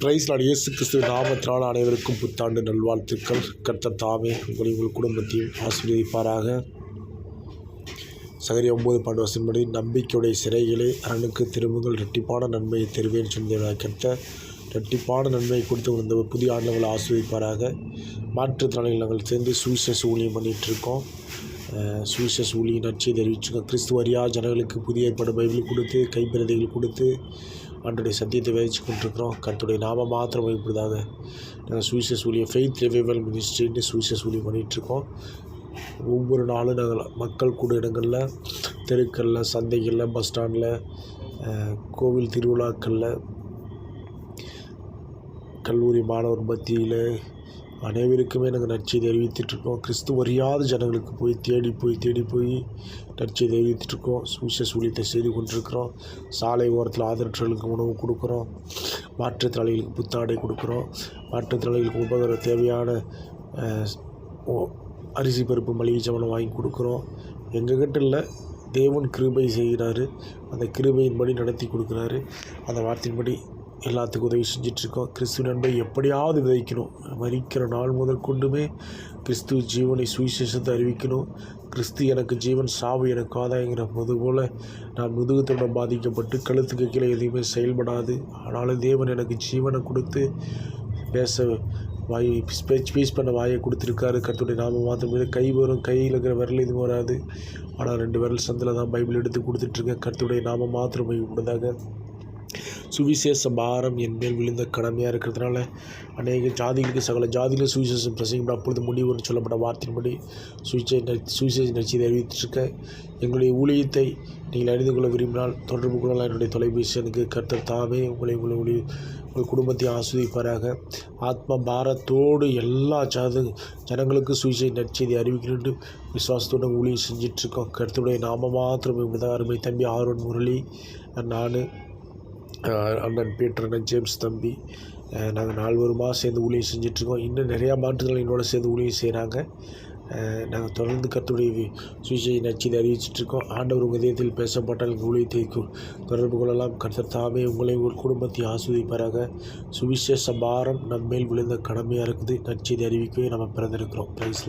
Price Lord. இயேசு கிறிஸ்துவின் நாமத்தினால் அனைவருக்கும் புத்தாண்டு நல்வாழ்த்துக்கள். கர்த்தர் தாமே உங்கள் குடும்பத்தையும் ஆசீர்வதிப்பாராக. சகரியா 9:12 நம்பிக்கையுடைய சிறைகளே அரணுக்கு திரும்புங்கள், இரட்டிப்பான நன்மையை தருவேன் சொன்ன கர்த்தர் இரட்டிப்பான நன்மையை கொடுத்து இந்த ஒரு புதிய ஆண்டவங்களை ஆசீர்வதிப்பாராக. மாற்றுத்திறனாளிகள் நாங்கள் சேர்ந்து சுவிசேஷ ஊழியம் பண்ணிகிட்ருக்கோம். சுவிசேஷ ஊழியம் நற்செய்தி தெரிவிச்சுக்கோம். கிறிஸ்துவ அறியா ஜனங்களுக்கு புதிய ஏற்பாடு பைபிள் கொடுத்து கைப்பிரதைகள் கொடுத்து ஆண்டுடைய சத்தியத்தை விதைச்சு கொண்டிருக்கிறோம். கர்த்தருடைய நாம மாத்திரம் வைப்பதாக நாங்கள் சுவிசேஷ ஊழியம் ஃபெய்த் ரிவைவல் மினிஸ்ட்ரின்னு சுவிசேஷ ஊழியம் பண்ணிகிட்ருக்கோம். ஒவ்வொரு நாளும் நாங்கள் மக்கள் கூட இடங்களில், தெருக்களில், சந்தைகளில், பஸ் ஸ்டாண்டில், கோவில் திருவிழாக்களில், கல்லூரி மாணவர் மத்தியில் அனைவருக்குமே நாங்கள் நற்செய்தி அறிவித்துட்ருக்கோம். கிறிஸ்துவ அறியாத ஜனங்களுக்கு தேடி போய் நற்செய்தி அறிவித்துட்ருக்கோம். சுவிசேஷ ஊழியத்தை செய்து கொண்டிருக்கிறோம். சாலை ஓரத்தில் ஆதரவற்றவர்களுக்கு உணவு கொடுக்குறோம். மாற்றுத்திறனாளிகளுக்கு புத்தாடை கொடுக்குறோம். மாற்றுத்திறனாளிகளுக்கு உபகரண தேவையான அரிசி பருப்பு மளிகை சாமான் வாங்கி கொடுக்குறோம். எங்ககிட்ட இல்லை, தேவன் கிருபை செய்கிறாரு. அந்த கிருபையின்படி நடத்தி கொடுக்குறாரு. அந்த வார்த்தையின்படி எல்லாத்துக்கும் உதவி செஞ்சிட்ருக்கோம். கிறிஸ்துவ அன்பை எப்படியாவது விதைக்கணும். மரிக்கிற நாள் முதல் கொண்டுமே கிறிஸ்துவ ஜீவனை சுவிசேஷத்தை அறிவிக்கணும். கிறிஸ்து எனக்கு ஜீவன், சாவு எனக்கு ஆதாயங்கிற போல் நான் முதுகுத்தோட பாதிக்கப்பட்டு கழுத்துக்கு கீழே எதுவுமே செயல்படாது. ஆனாலும் தேவன் எனக்கு ஜீவனை கொடுத்து பேச வாய் ஸ்பீச் பண்ண வாயை கொடுத்துருக்காரு. கர்த்தருடைய நாம மாத்திரம் மீது கை வரும், கையில் இருக்கிற விரல் எதுவும் வராது. ஆனால் 2 விரல் சந்தில் தான் பைபிள் எடுத்து கொடுத்துட்ருக்கேன். கர்த்தருடைய நாம மாத்திரம் வைப்பதாக. சுவிசேஷ பாரம் என் மேல் விழுந்த கடமையாக இருக்கிறதுனால அநேக ஜாதிகளுக்கு சகல ஜாதிகளும் சுவிசேஷம் பிரசங்கிப்பட அப்பொழுது முடிவுன்னு சொல்லப்பட்ட வார்த்தையின்படி சுவிசேஷ நற்செய்தி அறிவித்திருக்கேன். எங்களுடைய ஊழியத்தை நீங்கள் அறிந்து கொள்ள விரும்பினால் தொடர்பு கொள்ளலாம். என்னுடைய தொலைபேசி எனக்கு கர்த்தர் தாமே உங்கள் குடும்பத்தை ஆஸ்வதிப்பாராக. ஆத்ம பாரத்தோடு எல்லா ஜனங்களுக்கும் சுவிசேஷ நற்செய்தி அறிவிக்கணும்னு விசுவாசத்தோடு ஊழியம் செஞ்சிட்ருக்கோம். கர்த்தருடைய நாம மாத்திரம் இப்படிதான். அருமை தம்பி ஆரோன் முரளி, நான் அண்ணன் பீட்டர், அண்ணன் ஜேம்ஸ் தம்பி, நாங்கள் 4 வருமா சேர்ந்து ஊழியம் செஞ்சிட்ருக்கோம். இன்னும் நிறையா மாற்றுகள் என்னோட சேர்ந்து ஊழியம் செய்கிறாங்க. நாங்கள் தொடர்ந்து கர்த்தருடைய சுவிசேஷ நற்செய்தி அறிவிச்சிட்ருக்கோம். ஆண்டவர் உங்கள் இதயத்தில் பேசப்பட்டால் எங்கள் ஊழியத்தை தொடர்பு கொள்ளலாம். கர்த்தர் தாமே உங்களை ஒரு குடும்பத்தை ஆஸ்வதிப்பாராக. சுவிசேஷ பாரம் நம்மேல் விழுந்த கடமையாக இருக்குது. நற்செய்தி அறிவிக்கவே நம்ம பிறந்திருக்கிறோம். பிரைஸ்.